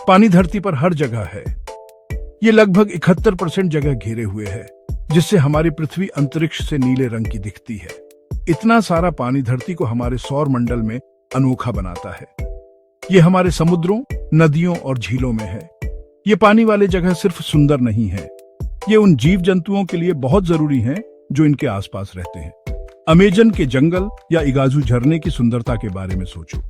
पानी धरती पर हर जगह है। ये लगभग 71% जगह घेरे हुए है, जिससे हमारी पृथ्वी अंतरिक्ष से नीले रंग की दिखती है। इतना सारा पानी धरती को हमारे सौर मंडल में अनोखा बनाता है। ये हमारे समुद्रों, नदियों और झीलों में है। ये पानी वाले जगह सिर्फ सुंदर नहीं है, ये उन जीव जंतुओं के लिए बहुत जरूरी हैं जो इनके आसपास रहते हैं। अमेजन के जंगल या इगाजू झरने की सुंदरता के बारे में सोचो।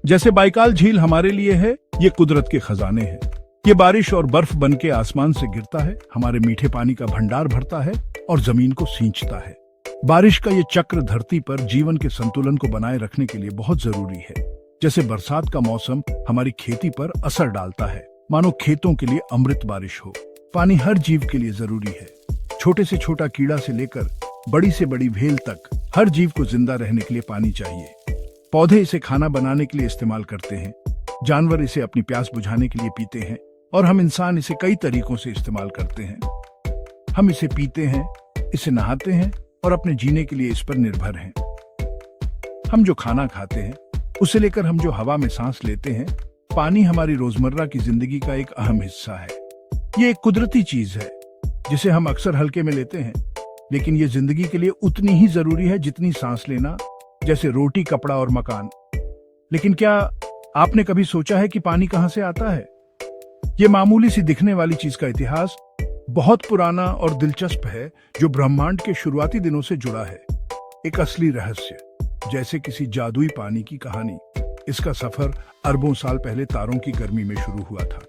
जैसे बाइकाल झील हमारे लिए है, ये कुदरत के खजाने हैं। ये बारिश और बर्फ बन के आसमान से गिरता है, हमारे मीठे पानी का भंडार भरता है और जमीन को सींचता है। बारिश का ये चक्र धरती पर जीवन के संतुलन को बनाए रखने के लिए बहुत जरूरी है। जैसे बरसात का मौसम हमारी खेती पर असर डालता है, मानो खेतों के लिए अमृत बारिश हो। पानी हर जीव के लिए जरूरी है। छोटे से छोटा कीड़ा से लेकर बड़ी से बड़ी व्हेल तक हर जीव को जिंदा रहने के लिए पानी चाहिए। पौधे इसे खाना बनाने के लिए इस्तेमाल करते हैं, जानवर इसे अपनी प्यास बुझाने के लिए पीते हैं और हम इंसान इसे कई तरीकों से इस्तेमाल करते हैं। हम इसे पीते हैं, इसे नहाते हैं और अपने जीने के लिए इस पर निर्भर हैं। हम जो खाना खाते हैं, उसे लेकर हम जो हवा में सांस लेते हैं, पानी हमारी रोजमर्रा की जिंदगी का एक अहम हिस्सा है। ये एक कुदरती चीज है जिसे हम अक्सर हल्के में लेते हैं, लेकिन ये जिंदगी के लिए उतनी ही जरूरी है जितनी सांस लेना, जैसे रोटी, कपड़ा और मकान। लेकिन क्या आपने कभी सोचा है कि पानी कहां से आता है? ये मामूली सी दिखने वाली चीज का इतिहास बहुत पुराना और दिलचस्प है, जो ब्रह्मांड के शुरुआती दिनों से जुड़ा है। एक असली रहस्य, जैसे किसी जादुई पानी की कहानी। इसका सफर अरबों साल पहले तारों की गर्मी में शुरू हुआ था।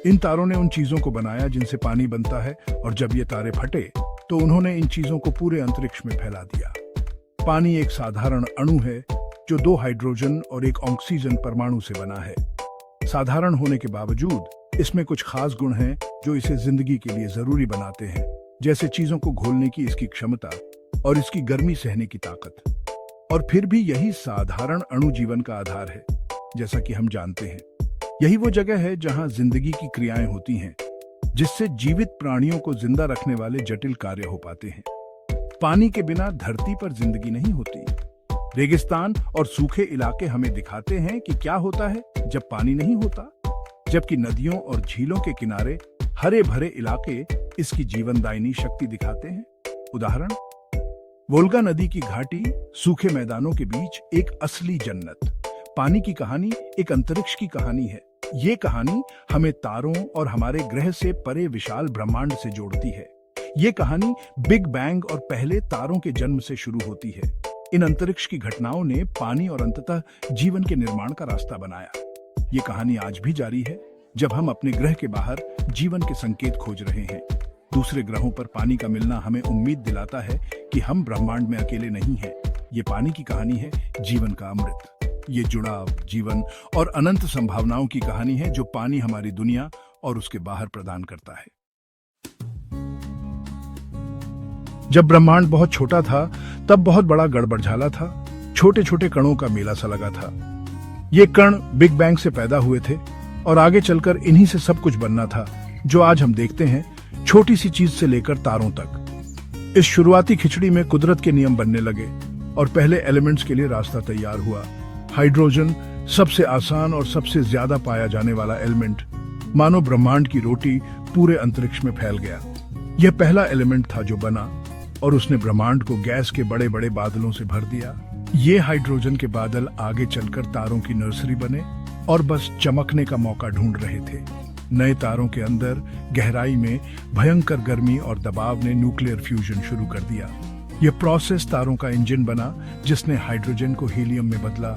इन तारों ने उन चीजों को बनाया जिनसे पानी बनता है, और जब ये तारे फटे तो उन्होंने इन चीजों को पूरे अंतरिक्ष में फैला दिया। पानी एक साधारण अणु है जो 2 हाइड्रोजन और 1 ऑक्सीजन परमाणु से बना है। साधारण होने के बावजूद इसमें कुछ खास गुण हैं जो इसे जिंदगी के लिए जरूरी बनाते हैं, जैसे चीजों को घोलने की इसकी क्षमता और इसकी गर्मी सहने की ताकत। और फिर भी यही साधारण अणु जीवन का आधार है, जैसा कि हम जानते हैं। यही वो जगह है जहां जिंदगी की क्रियाएं होती हैं, जिससे जीवित प्राणियों को जिंदा रखने वाले जटिल कार्य हो पाते हैं। पानी के बिना धरती पर जिंदगी नहीं होती। रेगिस्तान और सूखे इलाके हमें दिखाते हैं कि क्या होता है जब पानी नहीं होता, जबकि नदियों और झीलों के किनारे हरे भरे इलाके इसकी जीवनदायिनी शक्ति दिखाते हैं। उदाहरण, वोल्गा नदी की घाटी सूखे मैदानों के बीच एक असली जन्नत। पानी की कहानी एक अंतरिक्ष की कहानी है। ये कहानी हमें तारों और हमारे ग्रह से परे विशाल ब्रह्मांड से जोड़ती है। ये कहानी बिग बैंग और पहले तारों के जन्म से शुरू होती है। इन अंतरिक्ष की घटनाओं ने पानी और अंततः जीवन के निर्माण का रास्ता बनाया। ये कहानी आज भी जारी है, जब हम अपने ग्रह के बाहर जीवन के संकेत खोज रहे हैं। दूसरे ग्रहों पर पानी का मिलना हमें उम्मीद दिलाता है कि हम ब्रह्मांड में अकेले नहीं हैं। ये पानी की कहानी है जीवन का अमृत। ये जुड़ाव, जीवन और अनंत संभावनाओं की कहानी है जो पानी हमारी दुनिया और उसके बाहर प्रदान करता है। जब ब्रह्मांड बहुत छोटा था, तब बहुत बड़ा गड़बड़झाला था। छोटे छोटे कणों का मेला सा लगा था। ये कण बिग बैंग से पैदा हुए थे और आगे चलकर इन्हीं से सब कुछ बनना था जो आज हम देखते हैं, छोटी सी चीज से लेकर तारों तक। इस शुरुआती खिचड़ी में कुदरत के नियम बनने लगे और पहले एलिमेंट्स के लिए रास्ता तैयार हुआ। हाइड्रोजन, सबसे आसान और सबसे ज्यादा पाया जाने वाला एलिमेंट, मानो ब्रह्मांड की रोटी पूरे अंतरिक्ष में फैल गया। यह पहला एलिमेंट था जो बना और उसने ब्रह्मांड को गैस के बड़े बड़े बादलों से भर दिया। ये हाइड्रोजन के बादल आगे चलकर तारों की नर्सरी बने और बस चमकने का मौका ढूंढ रहे थे। नए तारों के अंदर गहराई में भयंकर गर्मी और दबाव ने न्यूक्लियर फ्यूजन शुरू कर दिया। यह प्रोसेस तारों का इंजन बना, जिसने हाइड्रोजन को हीलियम में बदला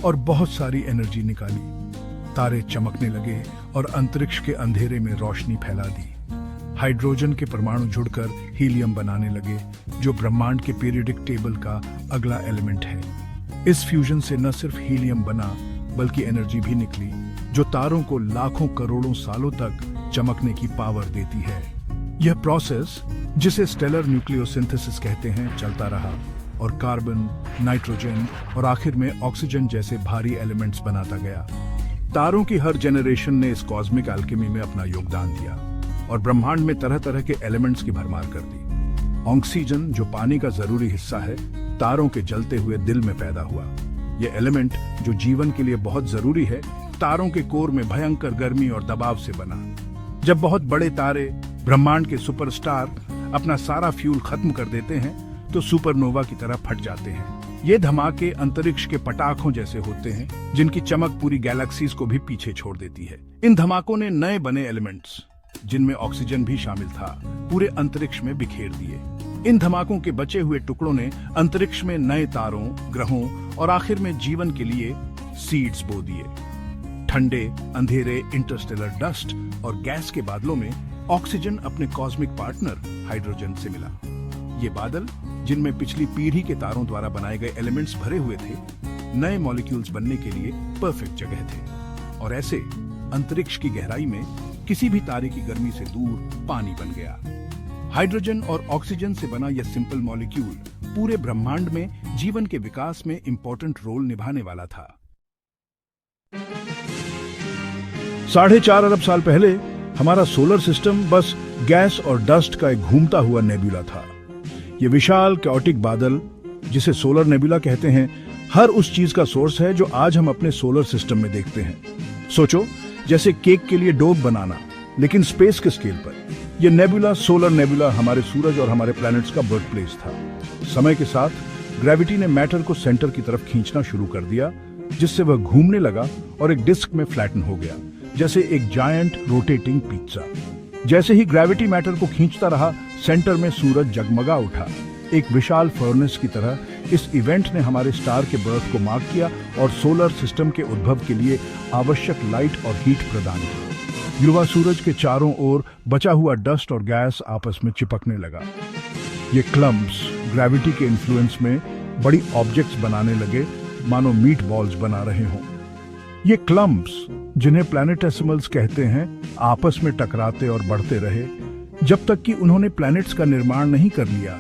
और बहुत सारी एनर्जी निकाली। तारे चमकने लगे और अंतरिक्ष के अंधेरे में रोशनी फैला दी। हाइड्रोजन के परमाणु जुड़कर हीलियम बनाने लगे, जो ब्रह्मांड के पीरियडिक टेबल का अगला एलिमेंट है। इस फ्यूजन से न सिर्फ हीलियम बना, बल्कि एनर्जी भी निकली, जो तारों को लाखों करोड़ों सालों तक चमकने की पावर देती है। यह प्रोसेस, जिसे स्टेलर न्यूक्लियोसिंथेसिस कहते हैं, चलता रहा और कार्बन, नाइट्रोजन और आखिर में ऑक्सीजन जैसे भारी एलिमेंट्स बनाता गया। तारों की हर जनरेशन ने इस कॉस्मिक एल्केमी में अपना योगदान दिया और ब्रह्मांड में तरह तरह के एलिमेंट्स की भरमार कर दी। ऑक्सीजन, जो पानी का जरूरी हिस्सा है, तारों के जलते हुए दिल में पैदा हुआ। यह एलिमेंट, जो जीवन के लिए बहुत जरूरी है, तारों के कोर में भयंकर गर्मी और दबाव से बना। जब बहुत बड़े तारे, ब्रह्मांड के सुपरस्टार, अपना सारा फ्यूल खत्म कर देते हैं तो सुपरनोवा की तरह फट जाते हैं। ये धमाके अंतरिक्ष के पटाखों जैसे होते हैं, जिनकी चमक पूरी गैलेक्सीज को भी पीछे छोड़ देती है। इन धमाकों ने नए बने एलिमेंट्स, जिनमें ऑक्सीजन भी शामिल था, पूरे अंतरिक्ष में बिखेर दिए। इन धमाकों के बचे हुए टुकड़ों ने अंतरिक्ष में नए तारों, ग्रहों और आखिर में जीवन के लिए सीड्स बो दिए। ठंडे, अंधेरे इंटरस्टेलर डस्ट और गैस के बादलों में ऑक्सीजन अपने कॉस्मिक पार्टनर हाइड्रोजन से मिला। ये बादल, जिनमें पिछली पीढ़ी के तारों द्वारा बनाए गए एलिमेंट्स भरे हुए थे, नए मॉलिक्यूल्स बनने के लिए परफेक्ट जगह थे। और ऐसे अंतरिक्ष की गहराई में किसी भी तारे की गर्मी से दूर पानी बन गया। हाइड्रोजन और ऑक्सीजन से बना यह सिंपल मॉलिक्यूल पूरे ब्रह्मांड में जीवन के विकास में इंपॉर्टेंट रोल निभाने वाला था। 4.5 अरब साल पहले हमारा सोलर सिस्टम बस गैस और डस्ट का एक घूमता हुआ नेबुला था। ये विशाल कैओटिक बादल, जिसे सोलर नेबुला कहते हैं, हर उस चीज का सोर्स है जो आज हम अपने सोलर सिस्टम में देखते हैं। सोचो, जैसे केक के लिए डो बनाना, लेकिन स्पेस के स्केल पर। यह नेबुला, सोलर नेबुला, हमारे सूरज और हमारे प्लैनेट्स का बर्थ प्लेस था। समय के साथ ग्रेविटी ने मैटर को सेंटर की तरफ खींचना शुरू कर दिया, जिससे वह घूमने लगा और एक डिस्क में फ्लैटन हो गया, जैसे एक जायंट रोटेटिंग पिज्जा। जैसे ही ग्रेविटी मैटर को खींचता रहा, सेंटर में सूरज जगमगा उठा। एक विशाल फर्नेस की तरह इस इवेंट ने हमारे स्टार के बर्थ को मार्क किया और सोलर सिस्टम के उद्भव के लिए आवश्यक लाइट और हीट प्रदान की। युवा सूरज के चारों ओर बचा हुआ डस्ट और गैस आपस में चिपकने लगा। ये क्लम्प्स ग्रेविटी के इन्फ्लुएंस में बड़ी ऑब्जेक्ट्स बनाने लगे, मानो मीट बॉल्स बना रहे हों। ये क्लम्प्स, जिन्हें प्लैनेटेसिमल्स कहते हैं, आपस में टकराते और बढ़ते रहे जब तक कि उन्होंने प्लैनेट्स का निर्माण नहीं कर लिया,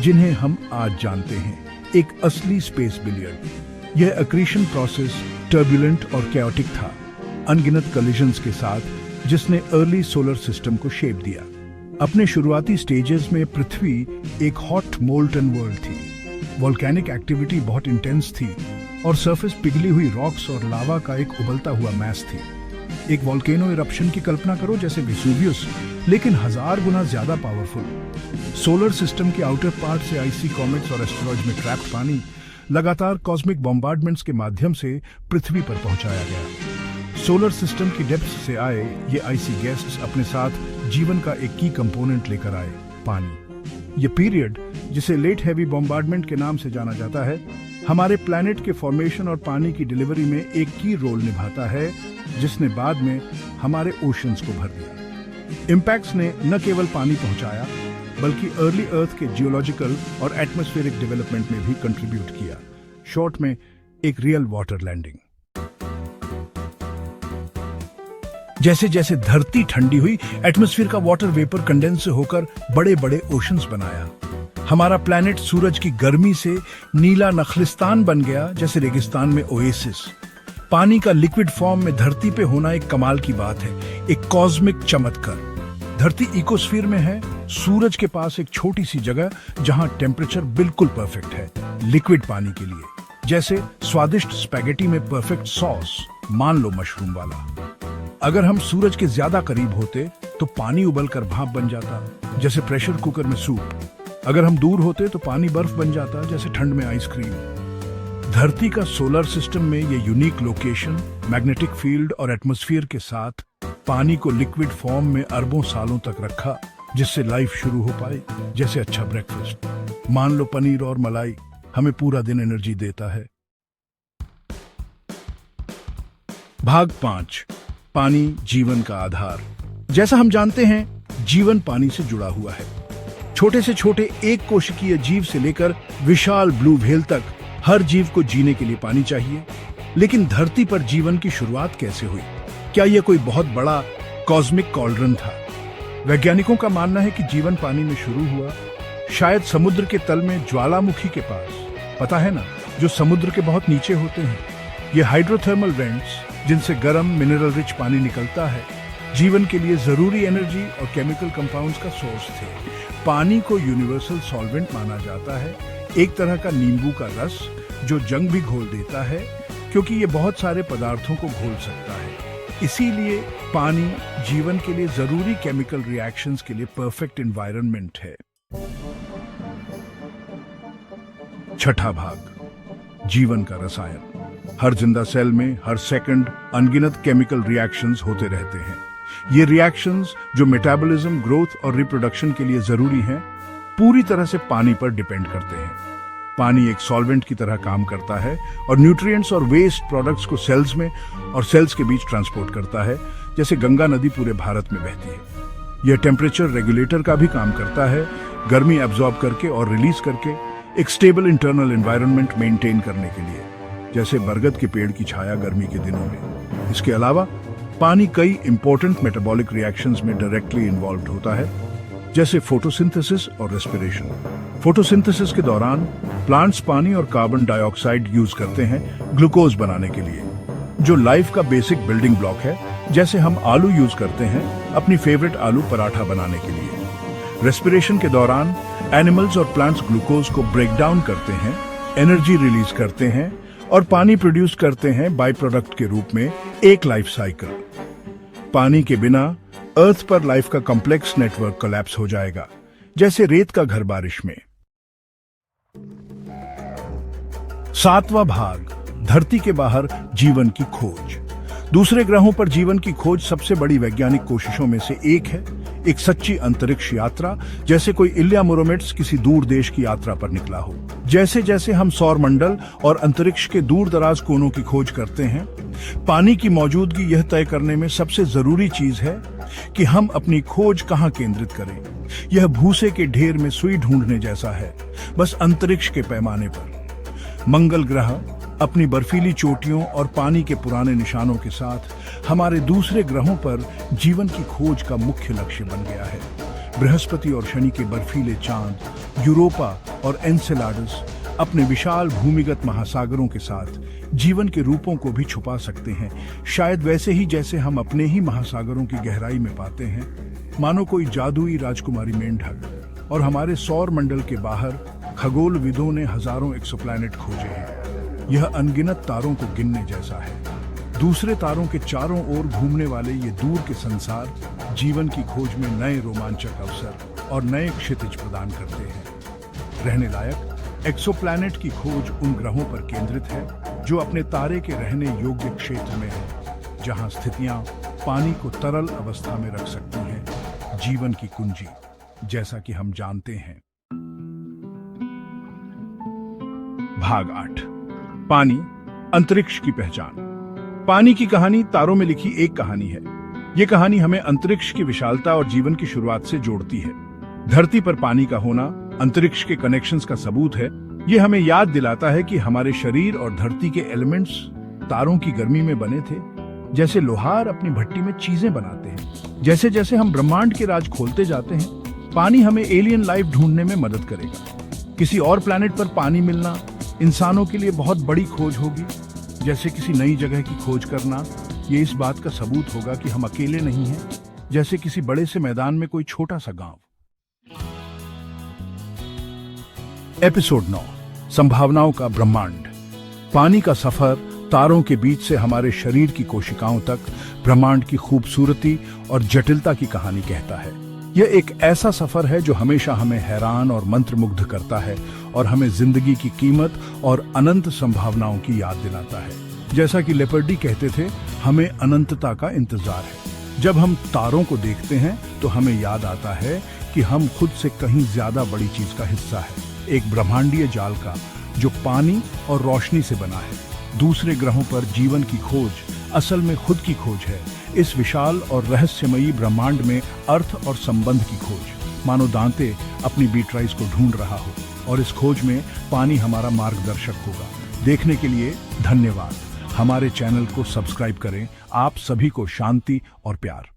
जिन्हें हम आज जानते हैं, एक असली स्पेस बिलियर्ड। यह एक्रीशन प्रोसेस टर्बुलेंट और कैओटिक था, अनगिनत कलिजन्स के साथ, जिसने अर्ली सोलर सिस्टम को शेप दिया। अपने शुरुआती स्टेजेस में पृथ्वी एक हॉट मोल्टन वर्ल्ड थी। वोल्केनिक एक्टिविटी बहुत इंटेंस थी और सरफेस पिघली हुई रॉक्स और लावा का एक उबलता हुआ मैस थी। एक वोल्केनो इरप्शन की कल्पना करो, जैसे वेसुवियस, लेकिन 1000 गुना ज्यादा पावरफुल। सोलर सिस्टम के आउटर पार्ट से आइसी कॉमेट्स और एस्टेरॉइड्स में ट्रैप्ड पानी लगातार कॉस्मिक बॉम्बार्डमेंट्स के माध्यम से पृथ्वी पर पहुंचाया गया। सोलर सिस्टम की डेप्थ से आए ये आइसी गेस्ट्स अपने साथ जीवन का एक की कंपोनेंट लेकर आए, पानी। ये पीरियड, जिसे लेट हैवी बॉम्बार्डमेंट के नाम से जाना जाता है, हमारे प्लैनेट के फॉर्मेशन और पानी की डिलीवरी में एक की रोल निभाता है, जिसने बाद में हमारे ओशंस को भर दिया। इम्पैक्ट्स ने न केवल पानी पहुंचाया, बल्कि अर्ली अर्थ के जियोलॉजिकल और एटमॉस्फेरिक डेवलपमेंट में भी कंट्रीब्यूट किया। शॉर्ट में, एक रियल वाटर लैंडिंग। जैसे जैसे धरती ठंडी हुई, एटमॉस्फेयर का वाटर वेपर कंडेंस होकर बड़े बड़े ओशंस बनाया। हमारा प्लैनेट सूरज की गर्मी से नीला नखलिस्तान बन गया, जैसे रेगिस्तान में ओएसिस। पानी का लिक्विड फॉर्म में धरती पे होना एक कमाल की बात है, एक कॉस्मिक चमत्कार। धरती इकोस्फीयर में है, सूरज के पास एक छोटी सी जगह जहां टेम्परेचर बिल्कुल परफेक्ट है लिक्विड पानी के लिए, जैसे स्वादिष्ट स्पैगेटी में परफेक्ट सॉस, मान लो मशरूम वाला। अगर हम सूरज के ज्यादा करीब होते तो पानी उबलकर भाप बन जाता, जैसे प्रेशर कुकर में सूप। अगर हम दूर होते तो पानी बर्फ बन जाता, जैसे ठंड में आइसक्रीम। धरती का सोलर सिस्टम में ये यूनिक लोकेशन, मैग्नेटिक फील्ड और एटमॉस्फेयर के साथ पानी को लिक्विड फॉर्म में अरबों सालों तक रखा, जिससे लाइफ शुरू हो पाए, जैसे अच्छा ब्रेकफास्ट। मान लो पनीर और मलाई हमें पूरा दिन एनर्जी देता है। भाग 5, पानी जीवन का आधार। जैसा हम जानते हैं, जीवन पानी से जुड़ा हुआ है। छोटे से छोटे एक कोशिकीय जीव से लेकर विशाल ब्लू व्हेल तक हर जीव को जीने के लिए पानी चाहिए। लेकिन धरती पर जीवन की शुरुआत कैसे हुई? क्या यह कोई बहुत बड़ा कॉस्मिक कॉल्ड्रन था? वैज्ञानिकों का मानना है कि जीवन पानी में शुरू हुआ, शायद समुद्र के तल में ज्वालामुखी के पास। पता है ना, जो समुद्र के बहुत नीचे होते हैं। ये हाइड्रोथर्मल वेंट्स, जिनसे गर्म मिनरल रिच पानी निकलता है, जीवन के लिए जरूरी एनर्जी और केमिकल कंपाउंड्स का सोर्स थे। पानी को यूनिवर्सल सॉल्वेंट माना जाता है, एक तरह का नींबू का रस जो जंग भी घोल देता है, क्योंकि ये बहुत सारे पदार्थों को घोल सकता है। इसीलिए पानी जीवन के लिए जरूरी केमिकल रिएक्शंस के लिए परफेक्ट एनवायरनमेंट है। छठा भाग, जीवन का रसायन। हर जिंदा सेल में हर सेकंड अनगिनत केमिकल रिएक्शंस होते रहते हैं। ये रिएक्शंस जो मेटाबॉलिज्म, ग्रोथ और रिप्रोडक्शन के लिए जरूरी हैं, पूरी तरह से पानी पर डिपेंड करते हैं। पानी एक सॉल्वेंट की तरह काम करता है और न्यूट्रिएंट्स और वेस्ट प्रोडक्ट्स को सेल्स में और सेल्स के बीच ट्रांसपोर्ट करता है, जैसे गंगा नदी पूरे भारत में बहती है। यह टेम्परेचर रेगुलेटर का भी काम करता है, गर्मी एब्जॉर्ब करके और रिलीज करके एक स्टेबल इंटरनल एनवायरनमेंट मेंटेन करने के लिए, जैसे बरगद के पेड़ की छाया गर्मी के दिनों में। इसके अलावा पानी कई इंपॉर्टेंट मेटाबॉलिक रिएक्शंस में डायरेक्टली इन्वॉल्व होता है, जैसे फोटोसिंथेसिस और रेस्पिरेशन। फोटोसिंथेसिस के दौरान प्लांट्स पानी और कार्बन डाइऑक्साइड यूज करते हैं ग्लूकोज बनाने के लिए, जो लाइफ का बेसिक बिल्डिंग ब्लॉक है। जैसे हम आलू यूज करते हैं अपनी फेवरेट आलू पराठा बनाने के लिए। रेस्पिरेशन के दौरान एनिमल्स और प्लांट्स ग्लूकोज को ब्रेक डाउन करते हैं, एनर्जी रिलीज करते हैं और पानी प्रोड्यूस करते हैं बाई प्रोडक्ट के रूप में। एक लाइफ साइकिल। पानी के बिना अर्थ पर लाइफ का कॉम्प्लेक्स नेटवर्क कोलैप्स हो जाएगा, जैसे रेत का घर बारिश में। सातवां भाग, धरती के बाहर जीवन की खोज। दूसरे ग्रहों पर जीवन की खोज सबसे बड़ी वैज्ञानिक कोशिशों में से एक है। एक सच्ची अंतरिक्ष यात्रा, जैसे कोई इलिया मुरोमेट्स किसी दूर देश की यात्रा पर निकला हो। जैसे जैसे हम सौर मंडल और अंतरिक्ष के दूर दराज कोनों की खोज करते हैं, पानी की मौजूदगी यह तय करने में सबसे जरूरी चीज है कि हम अपनी खोज कहां केंद्रित करें। यह भूसे के ढेर में सुई ढूंढने जैसा है, बस अंतरिक्ष के पैमाने पर। मंगल ग्रह अपनी बर्फीली चोटियों और पानी के पुराने निशानों के साथ हमारे दूसरे ग्रहों पर जीवन की खोज का मुख्य लक्ष्य बन गया है। बृहस्पति और शनि के बर्फीले चांद, यूरोपा और एनसेलाडस अपने विशाल भूमिगत महासागरों के साथ जीवन के रूपों को भी छुपा सकते हैं, शायद वैसे ही जैसे हम अपने ही महासागरों की गहराई में पाते हैं, मानो कोई जादुई राजकुमारी मेंढक। और हमारे सौर मंडल के बाहर खगोलविदों ने हजारों एक्सोप्लैनेट खोजे हैं। यह अनगिनत तारों को गिनने जैसा है। दूसरे तारों के चारों ओर घूमने वाले ये दूर के संसार जीवन की खोज में नए रोमांचक अवसर और नए क्षितिज प्रदान करते हैं। रहने लायक एक्सोप्लैनेट की खोज उन ग्रहों पर केंद्रित है जो अपने तारे के रहने योग्य क्षेत्र में है, जहां स्थितियां पानी को तरल अवस्था में रख सकती हैं। जीवन की कुंजी, जैसा कि हम जानते हैं। भाग 8, पानी, अंतरिक्ष की पहचान। पानी की कहानी तारों में लिखी एक कहानी है। ये कहानी हमें अंतरिक्ष की विशालता और जीवन की शुरुआत से जोड़ती है। धरती पर पानी का होना अंतरिक्ष के कनेक्शंस का सबूत है। ये हमें याद दिलाता है कि हमारे शरीर और धरती के एलिमेंट्स तारों की गर्मी में बने थे। जैसे लोहार अपनी भट्टी में चीजें बनाते हैं, जैसे जैसे हम ब्रह्मांड के राज खोलते जाते हैं, पानी हमें एलियन लाइफ ढूंढने में मदद करेगा। किसी और प्लैनेट पर पानी मिलना इंसानों के लिए बहुत बड़ी खोज होगी। जैसे किसी नई जगह की खोज करना, ये इस बात का सबूत होगा कि हम अकेले नहीं हैं, जैसे किसी बड़े से मैदान में कोई छोटा सा गांव। एपिसोड 9, संभावनाओं का ब्रह्मांड। पानी का सफर तारों के बीच से हमारे शरीर की कोशिकाओं तक ब्रह्मांड की खूबसूरती और जटिलता की कहानी कहता है। यह एक ऐसा सफर है जो हमेशा हमें हैरान और मंत्रमुग्ध करता है और हमें जिंदगी की कीमत और अनंत संभावनाओं की याद दिलाता है। जैसा कि लेपर्डी कहते थे, हमें अनंतता का इंतजार है। जब हम तारों को देखते हैं तो हमें याद आता है कि हम खुद से कहीं ज्यादा बड़ी चीज का हिस्सा है, एक ब्रह्मांडीय जाल का जो पानी और रोशनी से बना है। दूसरे ग्रहों पर जीवन की खोज असल में खुद की खोज है। इस विशाल और रहस्यमयी ब्रह्मांड में अर्थ और संबंध की खोज, मानो दांते अपनी बीटराइज को ढूंढ रहा हो, और इस खोज में पानी हमारा मार्गदर्शक होगा। देखने के लिए धन्यवाद। हमारे चैनल को सब्सक्राइब करें। आप सभी को शांति और प्यार।